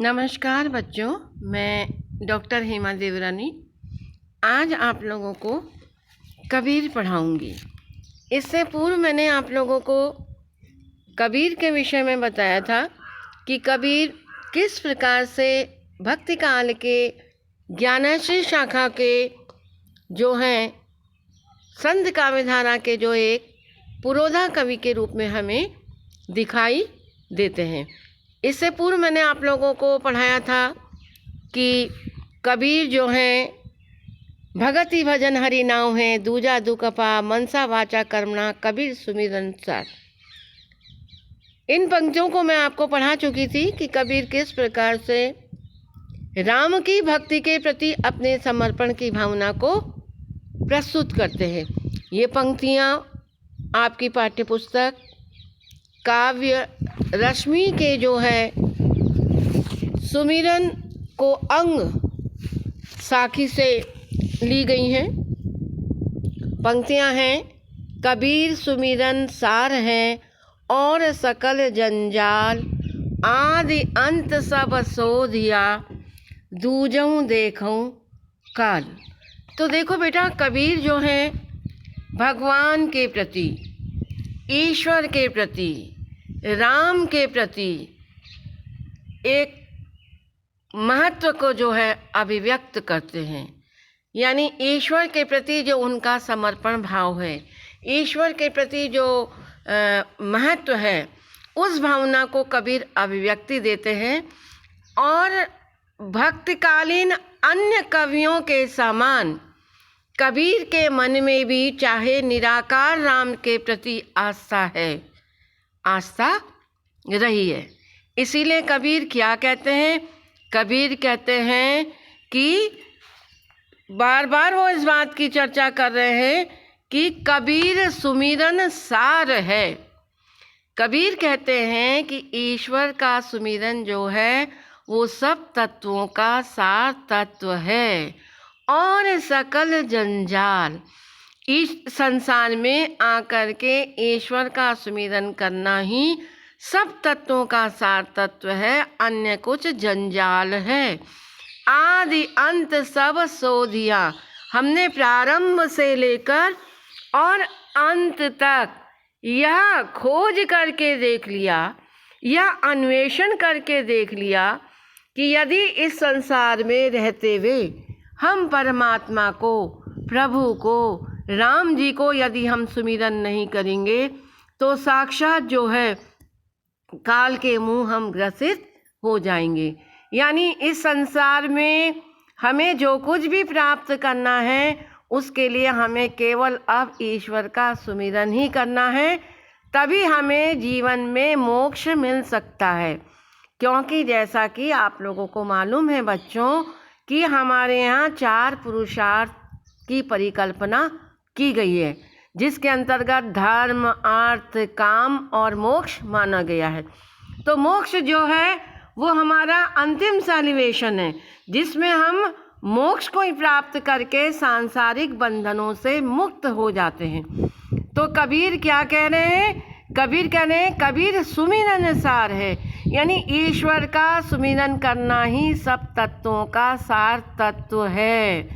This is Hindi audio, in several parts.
नमस्कार बच्चों, मैं डॉक्टर हेमा देवरानी आज आप लोगों को कबीर पढ़ाऊंगी। इससे पूर्व मैंने आप लोगों को कबीर के विषय में बताया था कि कबीर किस प्रकार से भक्ति काल के ज्ञानाश्री शाखा के जो हैं संत काव्यधारा के जो एक पुरोधा कवि के रूप में हमें दिखाई देते हैं। इससे पूर्व मैंने आप लोगों को पढ़ाया था कि कबीर जो हैं भगति भजन हरि नाम है, दूजा दुकपा मनसा वाचा कर्मणा कबीर सुमिरन सार। इन पंक्तियों को मैं आपको पढ़ा चुकी थी कि कबीर किस प्रकार से राम की भक्ति के प्रति अपने समर्पण की भावना को प्रस्तुत करते हैं। ये पंक्तियाँ आपकी पाठ्यपुस्तक काव्य रश्मि के जो है सुमिरन को अंग साखी से ली गई हैं। पंक्तियां हैं, कबीर सुमिरन सार है और सकल जंजाल, आदि अंत सब सोधिया, दूजऊं देखूं काल। तो देखो बेटा, कबीर जो है भगवान के प्रति, ईश्वर के प्रति, राम के प्रति एक महत्व को जो है अभिव्यक्त करते हैं। यानी ईश्वर के प्रति जो उनका समर्पण भाव है, ईश्वर के प्रति जो महत्व है, उस भावना को कबीर अभिव्यक्ति देते हैं। और भक्तकालीन अन्य कवियों के समान कबीर के मन में भी चाहे निराकार राम के प्रति आस्था रही है। इसीलिए कबीर क्या कहते हैं? कबीर कहते हैं कि बार बार वो इस बात की चर्चा कर रहे हैं कि कबीर सुमिरन सार है। कबीर कहते हैं कि ईश्वर का सुमिरन जो है वो सब तत्वों का सार तत्व है और सकल जंजाल, इस संसार में आकर के ईश्वर का सुमिरन करना ही सब तत्वों का सार तत्व है, अन्य कुछ जंजाल है। आदि अंत सब सोधिया, हमने प्रारंभ से लेकर और अंत तक यह खोज करके देख लिया, यह अन्वेषण करके देख लिया कि यदि इस संसार में रहते हुए हम परमात्मा को, प्रभु को, राम जी को यदि हम सुमिरन नहीं करेंगे तो साक्षात जो है काल के मुंह हम ग्रसित हो जाएंगे। यानी इस संसार में हमें जो कुछ भी प्राप्त करना है उसके लिए हमें केवल अब ईश्वर का सुमिरन ही करना है, तभी हमें जीवन में मोक्ष मिल सकता है। क्योंकि जैसा कि आप लोगों को मालूम है बच्चों कि हमारे यहाँ 4 पुरुषार्थ की परिकल्पना की गई है, जिसके अंतर्गत धर्म, अर्थ, काम और मोक्ष माना गया है। तो मोक्ष जो है वो हमारा अंतिम सैल्वेशन है, जिसमें हम मोक्ष को ही प्राप्त करके सांसारिक बंधनों से मुक्त हो जाते हैं। तो कबीर क्या कह रहे हैं? कबीर कह रहे हैं कबीर सुमिरन सार है, यानी ईश्वर का सुमिरन करना ही सब तत्वों का सार तत्व है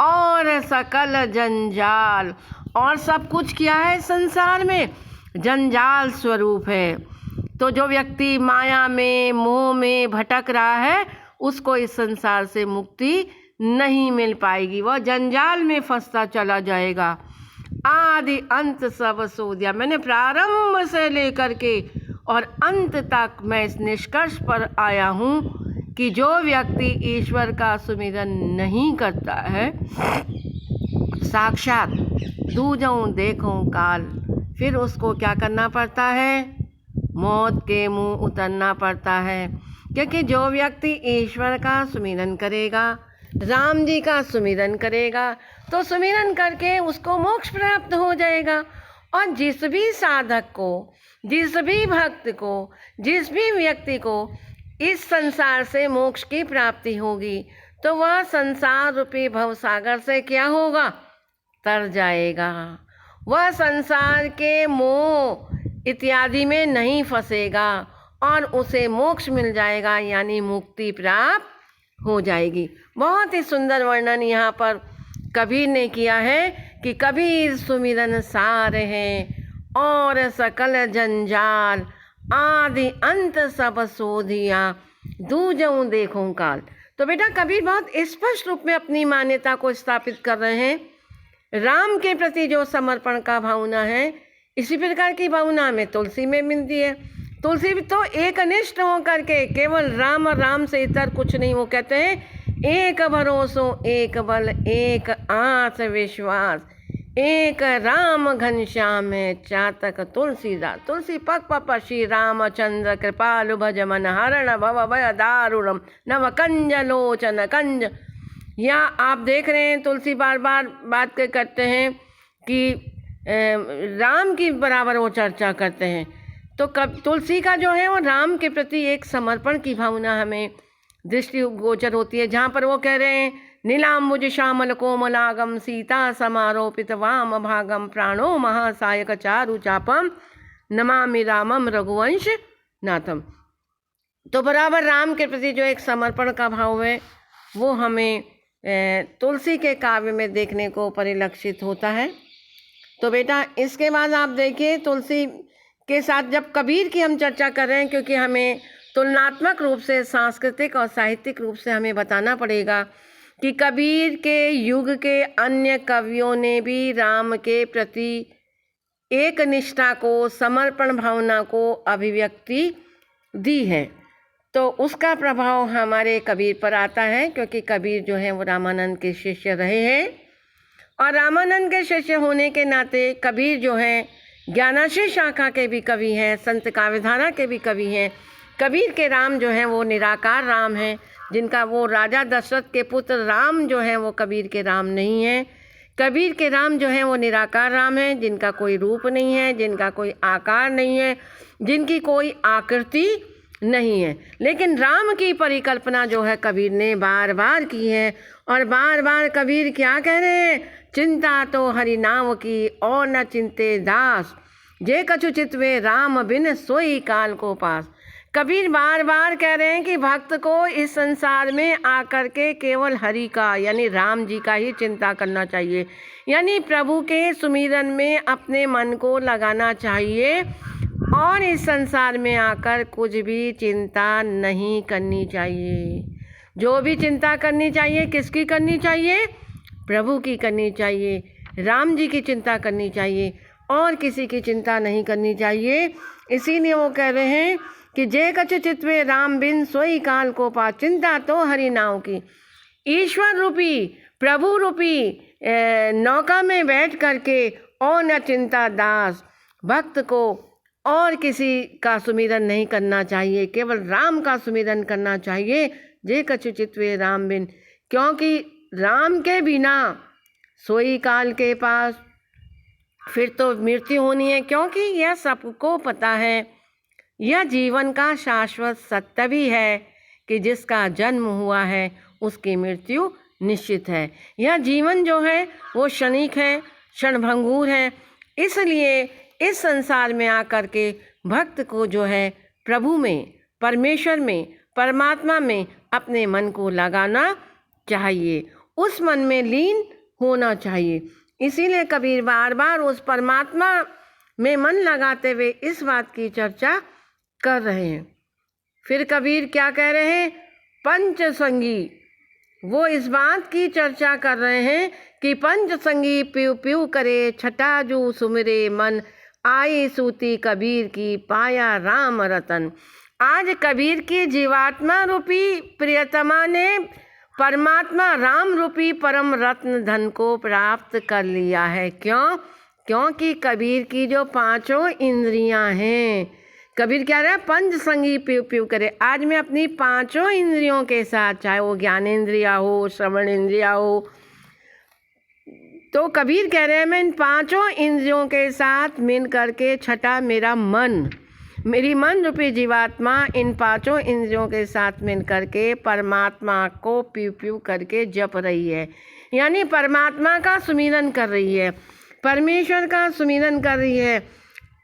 और सकल जंजाल, और सब कुछ क्या है संसार में? जंजाल स्वरूप है। तो जो व्यक्ति माया में, मोह में भटक रहा है उसको इस संसार से मुक्ति नहीं मिल पाएगी, वह जंजाल में फंसता चला जाएगा। आदि अंत सब सोधिया, मैंने प्रारंभ से लेकर के और अंत तक मैं इस निष्कर्ष पर आया हूँ कि जो व्यक्ति ईश्वर का सुमिरन नहीं करता है, साक्षात दूजऊं देखूं काल, फिर उसको क्या करना पड़ता है? मौत के मुंह उतरना पड़ता है। क्योंकि जो व्यक्ति ईश्वर का सुमिरन करेगा, राम जी का सुमिरन करेगा, तो सुमिरन करके उसको मोक्ष प्राप्त हो जाएगा। और जिस भी साधक को, जिस भी भक्त को, जिस भी व्यक्ति को इस संसार से मोक्ष की प्राप्ति होगी तो वह संसार रूपी भवसागर से क्या होगा? तर जाएगा। वह संसार के मोह इत्यादि में नहीं फंसेगा और उसे मोक्ष मिल जाएगा, यानी मुक्ति प्राप्त हो जाएगी। बहुत ही सुंदर वर्णन यहाँ पर कबीर ने किया है कि कबीर सुमिरन सार है और सकल जंजाल, आदि अंत सब सोधिया, दूजऊं देखूं काल। तो बेटा कबीर बहुत स्पष्ट रूप में अपनी मान्यता को स्थापित कर रहे हैं। राम के प्रति जो समर्पण का भावना है, इसी प्रकार की भावना हमें तुलसी में मिलती है। तुलसी भी तो एक अनिष्ट होकर के केवल राम और राम से इतर कुछ नहीं, वो कहते हैं एक भरोसो एक बल एक आस विश्वास, एक राम घनश्याम चातक तुलसीदास। तुलसी पग पप श्री रामचंद्र कृपालु भज मन हरण भव भय दारुणम नव कंज लोचन कंज। या आप देख रहे हैं तुलसी बार बार बात करते हैं कि राम की बराबर वो चर्चा करते हैं। तो तुलसी का जो है वो राम के प्रति एक समर्पण की भावना हमें दृष्टि गोचर होती है, जहाँ पर वो कह रहे हैं नीलाम्बुज श्यामल कोमलागम सीता समारोपित वाम भागम प्राणो महासायक चारु चापम नमामि रामम रघुवंश नाथम। तो बराबर राम के प्रति जो एक समर्पण का भाव है वो हमें तुलसी के काव्य में देखने को परिलक्षित होता है। तो बेटा इसके बाद आप देखिए तुलसी के साथ जब कबीर की हम चर्चा कर रहे हैं, क्योंकि हमें तुलनात्मक रूप से सांस्कृतिक और साहित्यिक रूप से हमें बताना पड़ेगा कि कबीर के युग के अन्य कवियों ने भी राम के प्रति एक निष्ठा को, समर्पण भावना को अभिव्यक्ति दी है। तो उसका प्रभाव हमारे कबीर पर आता है, क्योंकि कबीर जो है वो रामानंद के शिष्य रहे हैं और रामानंद के शिष्य होने के नाते कबीर जो है ज्ञानाश्रय शाखा के भी कवि हैं, संत काव्यधारा के भी कवि हैं। कबीर के राम जो हैं वो निराकार राम हैं, जिनका वो राजा दशरथ के पुत्र राम जो हैं वो कबीर के राम नहीं हैं। कबीर के राम जो हैं वो निराकार राम हैं, जिनका कोई रूप नहीं है, जिनका कोई आकार नहीं है, जिनकी कोई आकृति नहीं है। लेकिन राम की परिकल्पना जो है कबीर ने बार बार की है। और बार बार कबीर क्या कह रहे हैं, चिंता तो हरि नाम की और न चिंते दास, जे कछु चितवे राम बिन सोई काल को पास। कबीर बार बार कह रहे हैं कि भक्त को इस संसार में आकर के केवल हरि का यानी राम जी का ही चिंता करना चाहिए, यानी प्रभु के सुमिरन में अपने मन को लगाना चाहिए और इस संसार में आकर कुछ भी चिंता नहीं करनी चाहिए। जो भी चिंता करनी चाहिए किसकी करनी चाहिए, प्रभु की करनी चाहिए, राम जी की चिंता करनी चाहिए और किसी की चिंता नहीं करनी चाहिए। इसीलिए वो कह रहे हैं कि जे कछु चितवे राम बिन सोई काल को पा, चिंता तो हरि नाव की। ईश्वर रूपी प्रभु रूपी नौका में बैठ करके और न चिंता दास, भक्त को और किसी का सुमिरन नहीं करना चाहिए, केवल राम का सुमिरन करना चाहिए। जे कछु चितवे राम बिन, क्योंकि राम के बिना सोई काल के पास फिर तो मृत्यु होनी है, क्योंकि यह सबको पता है, यह जीवन का शाश्वत सत्य भी है कि जिसका जन्म हुआ है उसकी मृत्यु निश्चित है। यह जीवन जो है वो क्षणिक है, क्षणभंगुर है। इसलिए इस संसार में आकर के भक्त को जो है प्रभु में, परमेश्वर में, परमात्मा में अपने मन को लगाना चाहिए, उस मन में लीन होना चाहिए। इसीलिए कबीर बार बार उस परमात्मा में मन लगाते हुए इस बात की चर्चा कर रहे हैं। फिर कबीर क्या कह रहे हैं, पंचसंगी, वो इस बात की चर्चा कर रहे हैं कि पंचसंगी पिउ पिउ करे, छठा जू सुमिरे मन, आई सूती कबीर की पाया राम रतन। आज कबीर की जीवात्मा रूपी प्रियतमा ने परमात्मा राम रूपी परम रत्न धन को प्राप्त कर लिया है। क्यों? क्योंकि कबीर की जो पांचों इंद्रियां हैं, कबीर क्या रहा है, पंच संगी पिउ पिउ करे। आज मैं अपनी पांचों इंद्रियों के साथ, चाहे वो ज्ञानेंद्रिया हो, श्रवण इंद्रिया हो, तो कबीर कह रहे हैं मैं इन पांचों इंद्रियों के साथ मिल करके, छठा मेरा मन, मेरी मन रूपी जीवात्मा इन पांचों इंद्रियों के साथ मिल करके परमात्मा को पिउ पिउ करके जप रही है, यानी परमात्मा का सुमिरन कर रही है, परमेश्वर का सुमिरन कर रही है।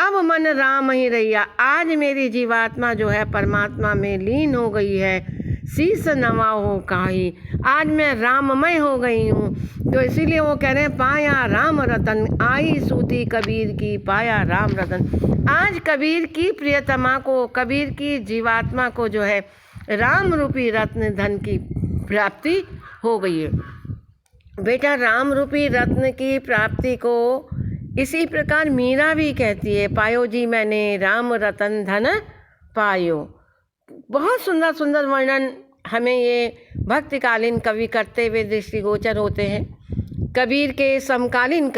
अब मन राम ही रैया, आज मेरी जीवात्मा जो है परमात्मा में लीन हो गई है। शीस नवा हो काही, आज मैं राममय हो गई हूँ। तो इसीलिए वो कह रहे हैं पाया राम रतन, आई सूती कबीर की पाया राम रतन। आज कबीर की प्रियतमा को, कबीर की जीवात्मा को जो है राम रूपी रत्न धन की प्राप्ति हो गई है। बेटा, राम रूपी रत्न की प्राप्ति को इसी प्रकार मीरा भी कहती है, पायो जी मैंने राम रतन धन पायो। बहुत सुंदर सुंदर वर्णन हमें ये भक्तिकालीन कवि करते हुए दृष्टिगोचर होते हैं। कबीर के समकालीन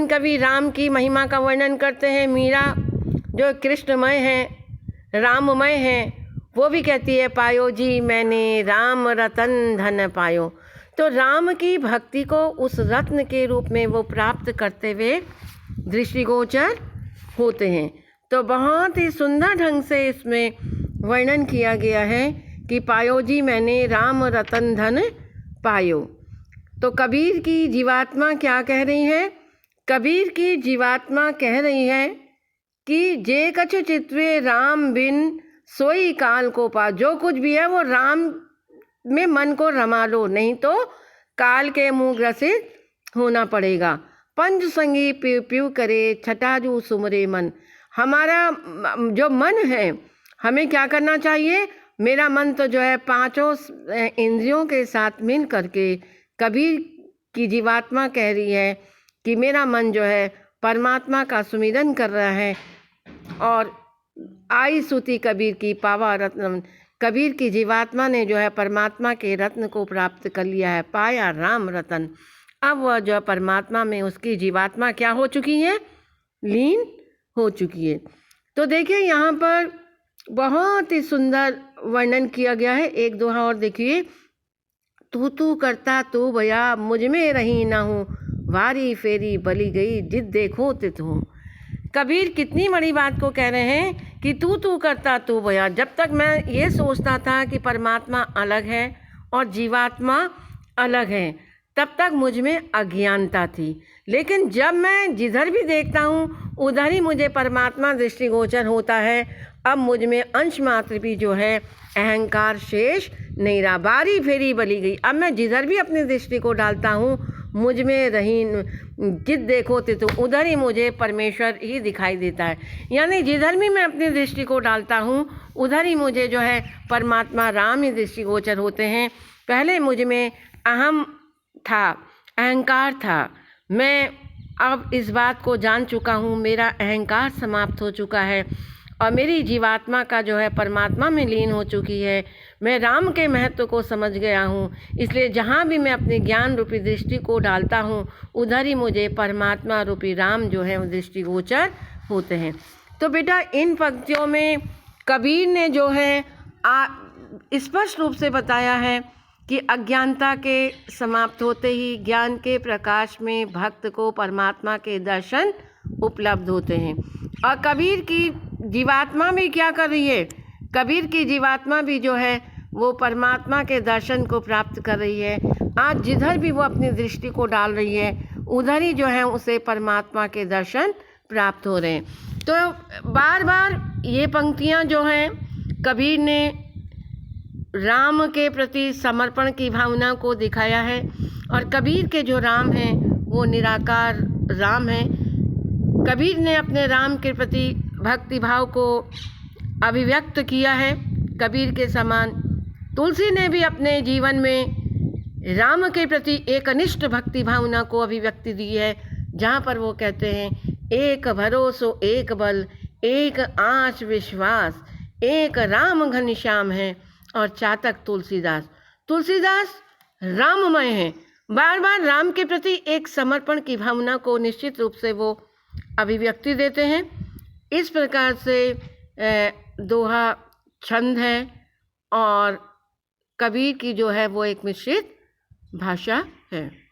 कवि राम की महिमा का वर्णन करते हैं। मीरा जो कृष्णमय है, राममय है, वो भी कहती है पायो जी मैंने राम रतन धन पायो। तो राम की भक्ति को उस रत्न के रूप में वो प्राप्त करते हुए दृष्टिगोचर होते हैं। तो बहुत ही सुंदर ढंग से इसमें वर्णन किया गया है कि पायो जी मैंने राम रतन धन पायो। तो कबीर की जीवात्मा क्या कह रही है? कबीर की जीवात्मा कह रही है कि जे कछु चित्वे राम बिन सोई काल को पा। जो कुछ भी है वो राम में मन को रमा लो, नहीं तो काल के मुँह ग्रसित होना पड़ेगा। पंच संगी प्यू प्यू करे छटाजू सुमरे मन। हमारा जो मन है, हमें क्या करना चाहिए? मेरा मन तो जो है पांचों इंद्रियों के साथ मिल करके, कबीर की जीवात्मा कह रही है कि मेरा मन जो है परमात्मा का सुमिरन कर रहा है। और आई सूती कबीर की पावा रत्न, कबीर की जीवात्मा ने जो है परमात्मा के रत्न को प्राप्त कर लिया है, पाया राम रतन। अब वह जो परमात्मा में उसकी जीवात्मा क्या हो चुकी है? लीन हो चुकी है। तो देखिए यहाँ पर बहुत ही सुंदर वर्णन किया गया है। एक दोहा और देखिए, तू करता तू भया मुझ में रही ना हूँ, वारी फेरी बली गई जिद देखो तित हूँ। कबीर कितनी बड़ी बात को कह रहे हैं कि तू करता तू भया। जब तक मैं ये सोचता था कि परमात्मा अलग है और जीवात्मा अलग है, तब तक मुझ में अज्ञानता थी। लेकिन जब मैं जिधर भी देखता हूँ उधर ही मुझे परमात्मा दृष्टिगोचर होता है। अब मुझ में अंश मात्र भी जो है अहंकार शेष नहीं रहा, बारी फेरी बली गई। अब मैं जिधर भी अपनी दृष्टि को डालता हूँ मुझ में रही जिद देखो तो उधर ही मुझे परमेश्वर ही दिखाई देता है। यानी जिधर भी मैं अपनी दृष्टि को डालता हूँ उधर ही मुझे जो है परमात्मा राम ही दृष्टिगोचर होते हैं। पहले मुझ में अहम था, अहंकार था। मैं अब इस बात को जान चुका हूँ, मेरा अहंकार समाप्त हो चुका है और मेरी जीवात्मा का जो है परमात्मा में लीन हो चुकी है। मैं राम के महत्व को समझ गया हूँ, इसलिए जहाँ भी मैं अपने ज्ञान रूपी दृष्टि को डालता हूँ उधर ही मुझे परमात्मा रूपी राम जो है वो दृष्टिगोचर होते हैं। तो बेटा, इन पंक्तियों में कबीर ने जो है स्पष्ट रूप से बताया है कि अज्ञानता के समाप्त होते ही ज्ञान के प्रकाश में भक्त को परमात्मा के दर्शन उपलब्ध होते हैं। और कबीर की जीवात्मा भी क्या कर रही है? कबीर की जीवात्मा भी जो है वो परमात्मा के दर्शन को प्राप्त कर रही है। आज जिधर भी वो अपनी दृष्टि को डाल रही है उधर ही जो है उसे परमात्मा के दर्शन प्राप्त हो रहे हैं। तो बार बार ये पंक्तियाँ जो हैं कबीर ने राम के प्रति समर्पण की भावना को दिखाया है। और कबीर के जो राम हैं वो निराकार राम हैं। कबीर ने अपने राम के प्रति भक्ति भाव को अभिव्यक्त किया है। कबीर के समान तुलसी ने भी अपने जीवन में राम के प्रति एक अनिष्ट भक्ति भावना को अभिव्यक्ति दी है, जहाँ पर वो कहते हैं एक भरोसो एक बल एक आँच विश्वास एक राम घनश्याम है। और चातक तुलसीदास राममय हैं। बार बार राम के प्रति एक समर्पण की भावना को निश्चित रूप से वो अभिव्यक्ति देते हैं। इस प्रकार से दोहा छंद है और कबीर की जो है वो एक मिश्रित भाषा है।